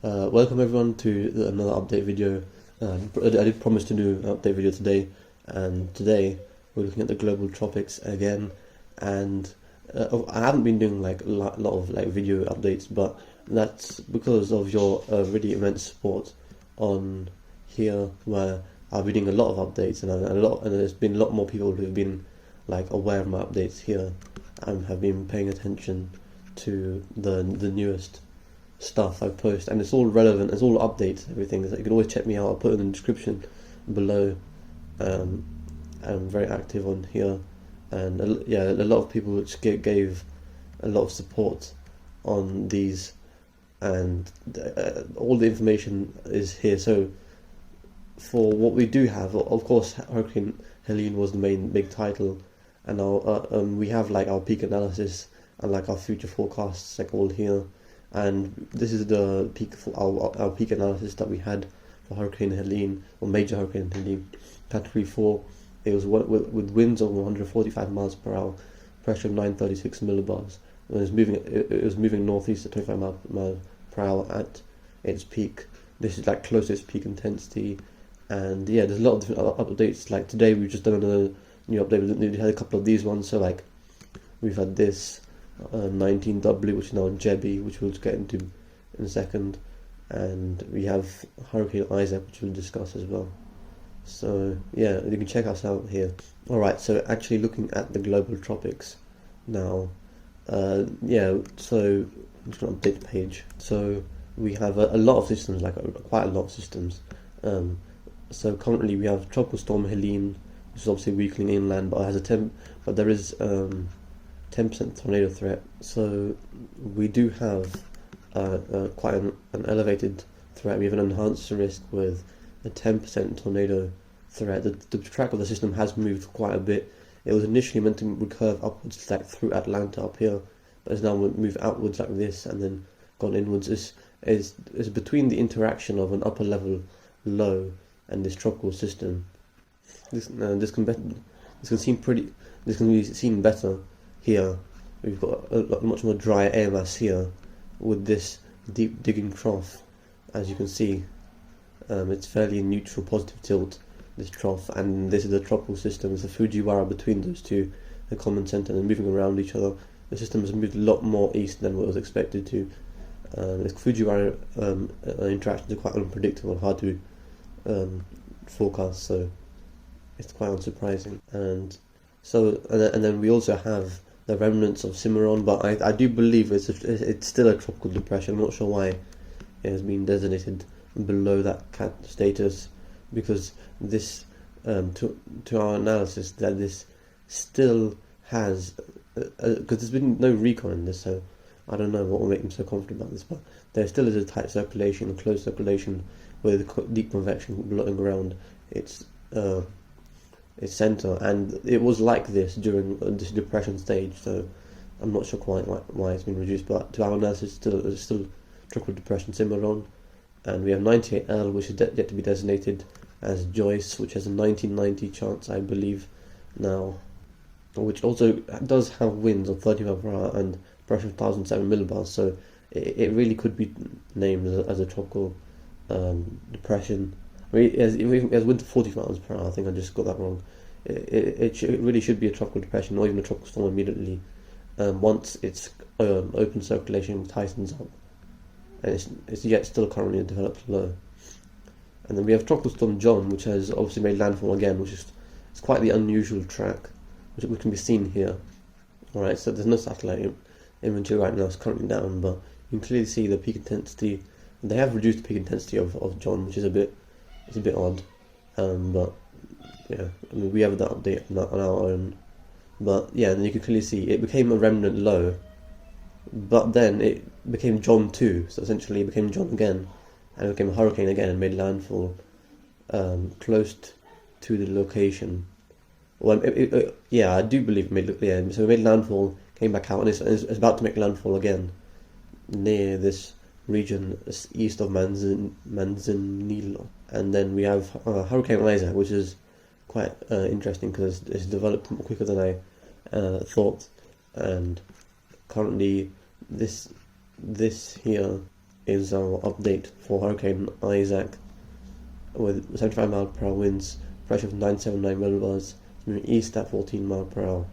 Welcome everyone to another update video. I did promise to do an update video today, and today we're looking at the global tropics again. And I haven't been doing like a lot of like video updates, but that's because of your really immense support on here, where I've been doing a lot of updates, and there's been a lot more people who've been like aware of my updates here and have been paying attention to the newest stuff I post, and it's all relevant, it's all updates, everything. So you can always check me out. I'll put it in the description below. I'm very active on here, and a lot of people which gave a lot of support on these, and all the information is here. So for what we do have, of course, Hurricane Helene was the main big title, and we have like our peak analysis and like our future forecasts like all here. And this is the peak for our peak analysis that we had for Hurricane Helene, or Major Hurricane Helene, Category 4. It was with winds of 145 miles per hour, pressure of 936 millibars. It was moving northeast at 25 miles per hour at its peak. This is like closest peak intensity, and yeah, there's a lot of different updates. Like today, we've just done another new update. We had a couple of these ones. So like we've had this 19W, which is now Jebi, which we'll get into in a second, and we have Hurricane Isaac, which we'll discuss as well. So yeah, you can check us out here. Alright, so actually looking at the global tropics now, so I'm just going to update the page. So we have a lot of systems, like quite a lot of systems. So currently we have Tropical Storm Helene, which is obviously weakening inland, but there is 10% tornado threat. So we do have quite an elevated threat. We have an enhanced risk with a 10% tornado threat. The track of the system has moved quite a bit. It was initially meant to recurve upwards like through Atlanta up here, but it's now moved outwards like this and then gone inwards. Is between the interaction of an upper level low and this tropical system. This can be seen better here. We've got a much more dry air mass here with this deep digging trough. As you can see, it's fairly neutral, positive tilt, this trough, and this is the tropical system. It's a Fujiwara between those two, the common center, and moving around each other. The system has moved a lot more east than what was expected to. The Fujiwara interactions are quite unpredictable, hard to forecast, so it's quite unsurprising. And then we also have the remnants of Cimarron, but I do believe it's still a tropical depression. I'm not sure why it has been designated below that cat status, because this to our analysis that this still has, because there's been no recon in this, so I don't know what will make them so confident about this, but there still is a tight circulation, a closed circulation with deep convection blotting around its center, and it was like this during this depression stage. So I'm not sure quite why it's been reduced, but to our analysis, it's still tropical depression Cimarron. And we have 98L, which is yet to be designated as Joyce, which has a 1990 chance, I believe, now, which also does have winds of 30 miles per hour and pressure of 1007 millibars. So it really could be named as a tropical depression. I mean, it has wind of 40 miles per hour. I think I just got that wrong. It really should be a tropical depression, or even a tropical storm immediately, once its open circulation tightens up, and it's yet still currently a developed low. And then we have Tropical Storm John, which has obviously made landfall again, which is quite the unusual track, which can be seen here. Alright, so there's no satellite imagery right now, it's currently down, but you can clearly see the peak intensity. They have reduced the peak intensity of John, which is a bit odd, but yeah, I mean, we have that update on our own. But yeah, and you can clearly see it became a remnant low, but then it became John 2, so essentially it became John again, and it became a hurricane again and made landfall close to the location. Well, yeah, I do believe it made, so it made landfall, came back out, and it's about to make landfall again near this region east of Manzanillo. And then we have Hurricane Isaac, which is quite interesting because it's developed quicker than I thought, and currently this here is our update for Hurricane Isaac with 75 mile per hour winds, pressure of 979 millibars, moving east at 14 mile per hour,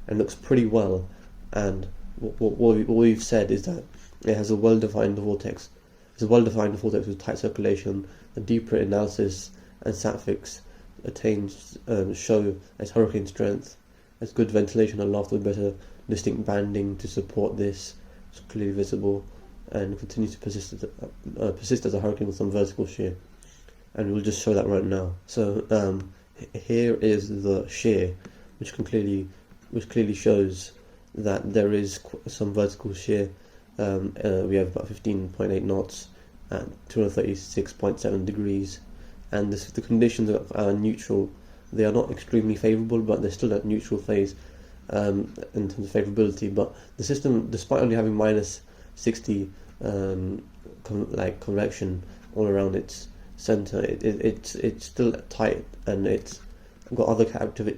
and looks pretty well. And what we've said is that it has a well-defined vortex. It's a well-defined vortex with tight circulation. A deeper analysis and satfix show its hurricane strength. There's good ventilation aloft with better distinct banding to support this. It's clearly visible and continues to persist as a hurricane with some vertical shear. And we'll just show that right now. So here is the shear, which clearly shows that there is some vertical shear. We have about 15.8 knots at 236.7 degrees, and the conditions are neutral. They are not extremely favourable, but they're still at neutral phase in terms of favourability. But the system, despite only having minus 60 convection all around its centre, it's still tight, and it's got other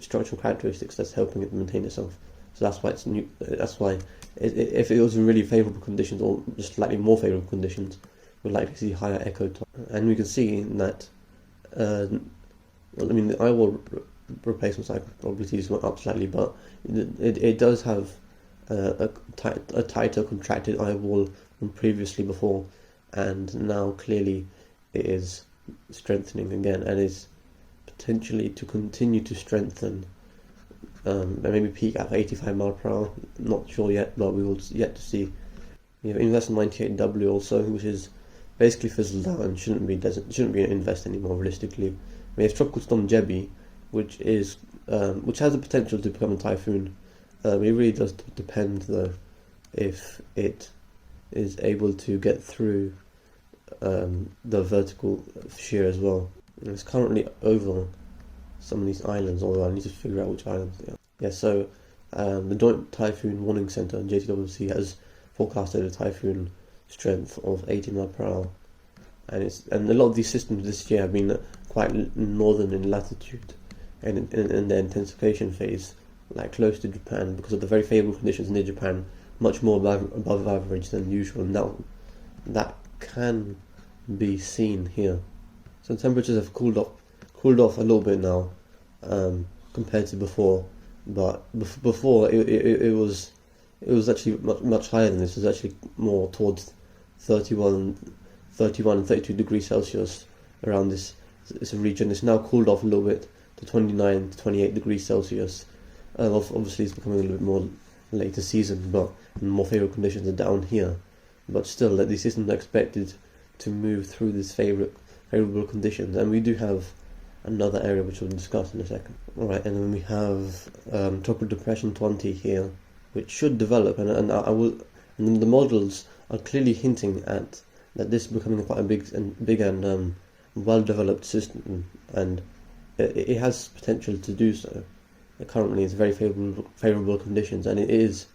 structural characteristics that's helping it maintain itself. So that's why it's new. That's why if it was in really favourable conditions or just slightly more favourable conditions, we'd likely see higher echo time. And we can see that. The eye wall replacement cycle probabilities went up slightly, but it does have a tighter contracted eye wall than previously before, and now clearly it is strengthening again and is potentially to continue to strengthen. And maybe peak at 85 mile per hour. Not sure yet, but we will yet to see. We have Invest 98W also, which is basically fizzled out and shouldn't be an invest anymore realistically. We have Tropical Storm Jebi, which has the potential to become a typhoon. It really does depend though if it is able to get through the vertical shear as well. And it's currently over some of these islands, although I need to figure out which islands they are. Yeah, so the Joint Typhoon Warning Centre, JTWC, has forecasted a typhoon strength of 80 miles per hour, and a lot of these systems this year have been quite northern in latitude and in their intensification phase, like close to Japan, because of the very favourable conditions near Japan, much more above average than usual. Now that can be seen here. So temperatures have cooled off a little bit now compared to before, but before it was actually much higher than this. It was actually more towards 31 and 32 degrees Celsius around this region. It's now cooled off a little bit to 29 to 28 degrees Celsius. Obviously it's becoming a little bit more later season, but more favourable conditions are down here, but still these systems are expected to move through this favourable conditions. And we do have another area which we'll discuss in a second. Alright, and then we have Tropical Depression 20 here, which should develop, and the models are clearly hinting at that this is becoming quite a big and well-developed system, and it has potential to do so. Currently it's very favourable conditions, and it is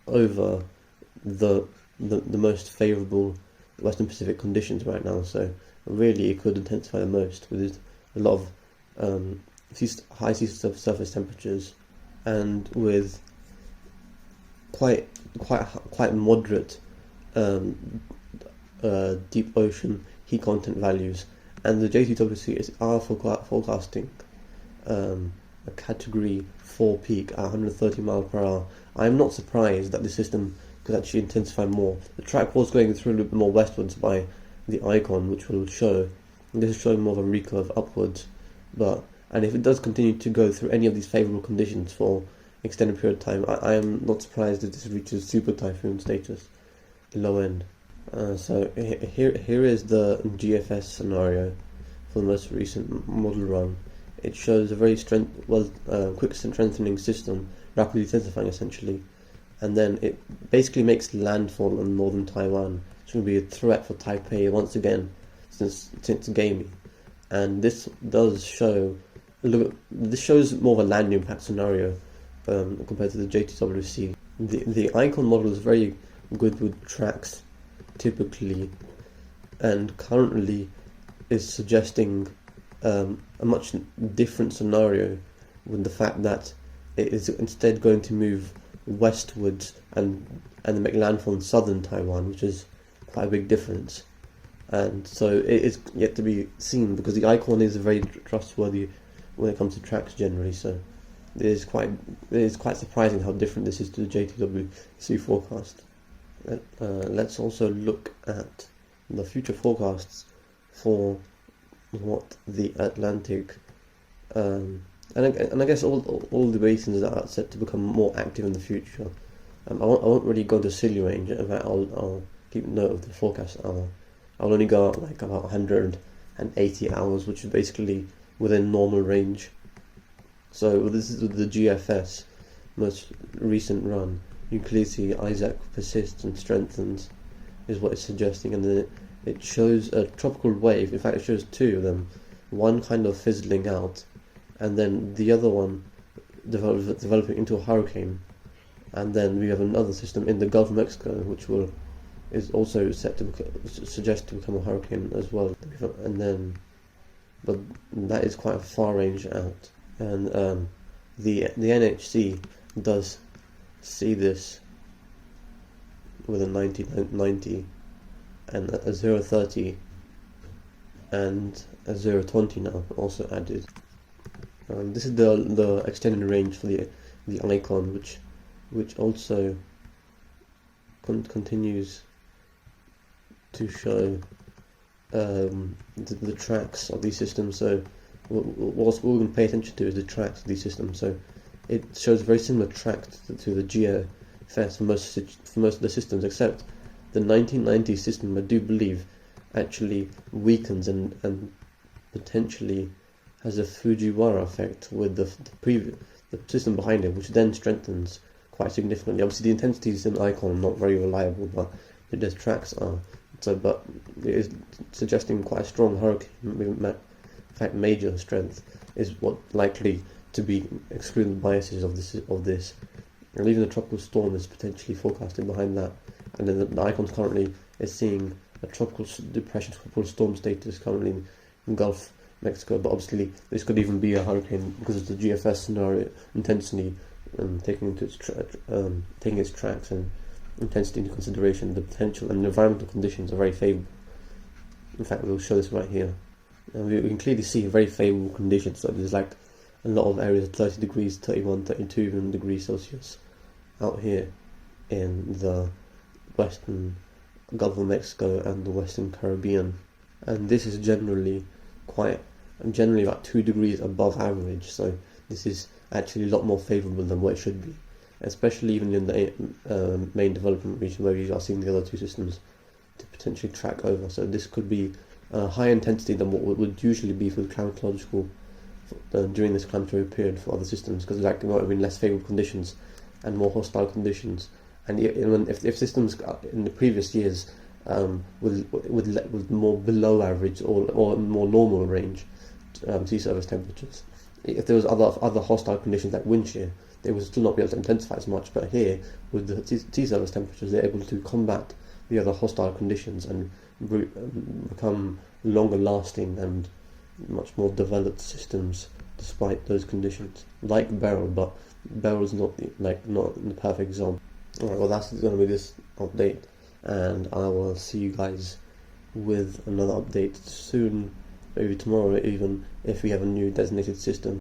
over the most favourable Western Pacific conditions right now, so really it could intensify the most with a lot of high sea surface temperatures, and with quite moderate deep ocean heat content values. And the JTWC are forecasting a category 4 peak at 130 miles per hour. I'm not surprised that the system could actually intensify more. The track was going through a little bit more westwards by the icon, which will show. This is showing more of a recurve upwards, and if it does continue to go through any of these favourable conditions for extended period of time, I am not surprised if this reaches super typhoon status, low end. So here is the GFS scenario for the most recent model run. It shows a very quick strengthening system, rapidly intensifying essentially, and then it basically makes landfall on northern Taiwan. It's going to be a threat for Taipei once again since gaming, and this does show this shows more of a land impact scenario compared to the JTWC. The icon model is very good with tracks typically, and currently is suggesting a much different scenario, with the fact that it is instead going to move westwards and make landfall in southern Taiwan, which is quite a big difference. And so it is yet to be seen, because the icon is very trustworthy when it comes to tracks generally. So it is quite surprising how different this is to the JTWC forecast. Let's also look at the future forecasts for what the Atlantic and I guess all the basins that are set to become more active in the future. I won't really go to silly range. In fact, I'll keep note of the forecast. I'll only go out like about 180 hours, which is basically within normal range. So this is the GFS most recent run. You clearly see Isaac persists and strengthens, is what it's suggesting, and then it shows a tropical wave. In fact, it shows two of them, one kind of fizzling out, and then the other one developing into a hurricane. And then we have another system in the Gulf of Mexico, which is also set to suggest to become a hurricane as well. And then, but that is quite a far range out. And the NHC does see this with a 90 and a 030 and a 020 now also added. This is the extended range for the icon, which also continues to show the tracks of these systems. So what we're going to pay attention to is the tracks of these systems. So it shows very similar tracks to the GFS for most of the systems, except the 1990 system, I do believe, actually weakens and potentially has a Fujiwara effect with the system behind it, which then strengthens quite significantly. Obviously, the intensities in the icon are not very reliable, but the tracks are. So, but it is suggesting quite a strong hurricane. In fact, major strength is what likely to be excluding biases of this. And even the tropical storm is potentially forecasted behind that. And then the icon currently is seeing a tropical depression, tropical storm status currently in Gulf Mexico. But obviously, this could even be a hurricane because of the GFS scenario intensity taking its tracks and intensity into consideration. The potential and environmental conditions are very favourable. In fact, we'll show this right here. And we can clearly see very favourable conditions. So there's like a lot of areas of 30 degrees, 31, 32 even degrees Celsius out here in the western Gulf of Mexico and the western Caribbean. And this is generally about 2 degrees above average. So this is actually a lot more favourable than what it should be, especially even in the main development region where we are seeing the other two systems to potentially track over. So this could be higher intensity than what would usually be for the climatological during this climatory period for other systems, because there might have been less favourable conditions and more hostile conditions. And if systems in the previous years with more below average or more normal range sea surface temperatures, if there was other hostile conditions like wind shear, they would still not be able to intensify as much. But here, with the sea surface temperatures, they're able to combat the other hostile conditions and become longer lasting and much more developed systems despite those conditions. Like Beryl, but Beryl's not the perfect example. Alright, well that's going to be this update, and I will see you guys with another update soon, maybe tomorrow even, if we have a new designated system.